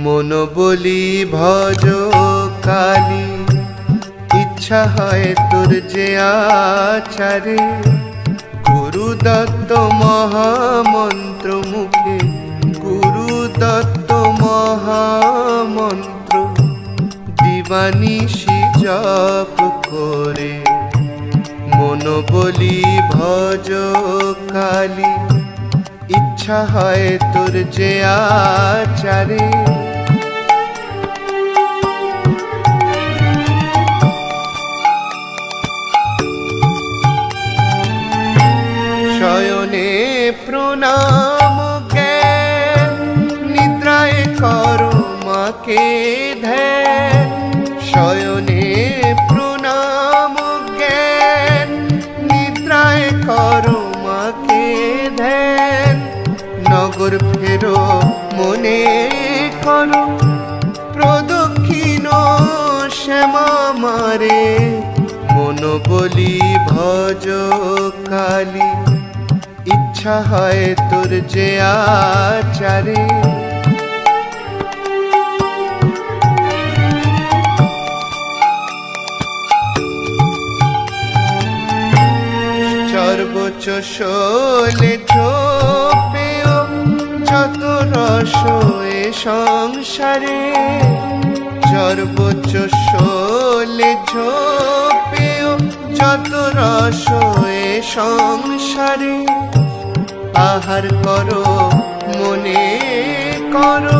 মন বলি ভজ কালী, ইচ্ছা হয় তোর যে আচারে গুরু দত্ত মহামন্ত্র মুখে, গুরু দত্ত মহামন্ত্র দিবানিশি জপ করে। মন বলি ভজ কালী, ইচ্ছা হয় তোর যে আচারে শয়নে প্রণাম জ্ঞান, নিদ্রায় করো মাকে ধ্যান। শয়নে প্রণাম জ্ঞান, নিদ্রায় করো মাকে ধ্যান। নগর ফেরো মনে করো, প্রদক্ষিণ শ্যামা মারে। মন বলি ভজ কালী, ইচ্ছা হয় তোর যে আচারে সর্বোচ্চ শোলে ছোপেও যত রস এ সংসারে। সর্বোচ্চ শোলে ছোপেও যত রস এ সংসারে। আহার করো মনে করো,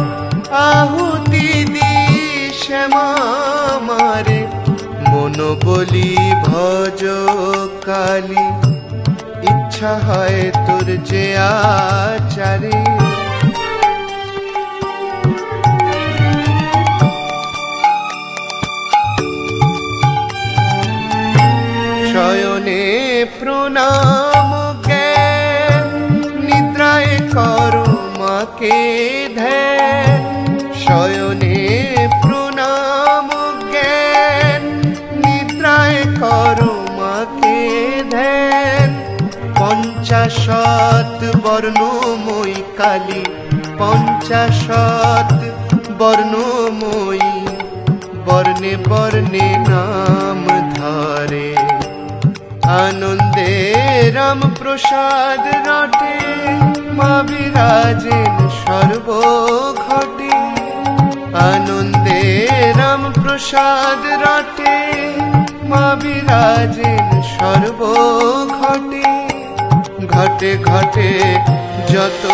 আহুতি দি শ্যামা মারে। মন বলি ভজ কালী, ইচ্ছা হয় তোর যে আচারে শয়নে প্রণাম জ্ঞান, নিদ্রায় করো মাকে ধ্যান। শয়নে প্রণাম জ্ঞান, নিদ্রায় করো মাকে ধ্যান। পঞ্চাশত বর্ণময়ী কালী, পঞ্চাশত বর্ণময়ী বর্ণে বর্ণে নাম ধরে। আনন্দে রাম প্রসাদ রটে, মা বিরাজেন সর্বঘটে। আনন্দে রাম প্রসাদ রটে, মা বিরাজেন সর্বঘটে। ঘটে ঘটে যত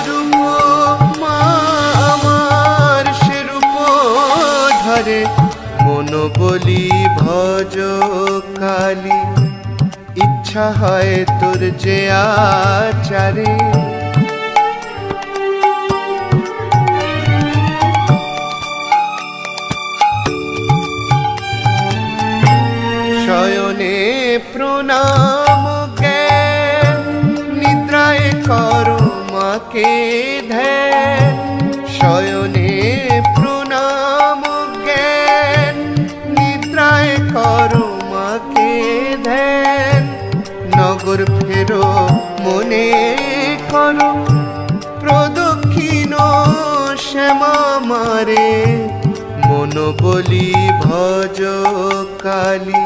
রূপ, মা আমার সে রূপ ধরে। মন বলি ভজ কালী, ইচ্ছা হয় তোর যে আচারে শয়নে প্রণাম জ্ঞান, নিদ্রায় করো মাকে ধ্যান। শয়নে প্রণাম জ্ঞান, নিদ্রায় করো মাকে ধ্যান। নগর ফেরো মনে করো, প্রদক্ষিণ শ্যামা মারে। মন বলি ভজ কালী,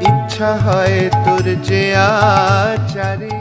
ইচ্ছা হয় তোর যে আচারে।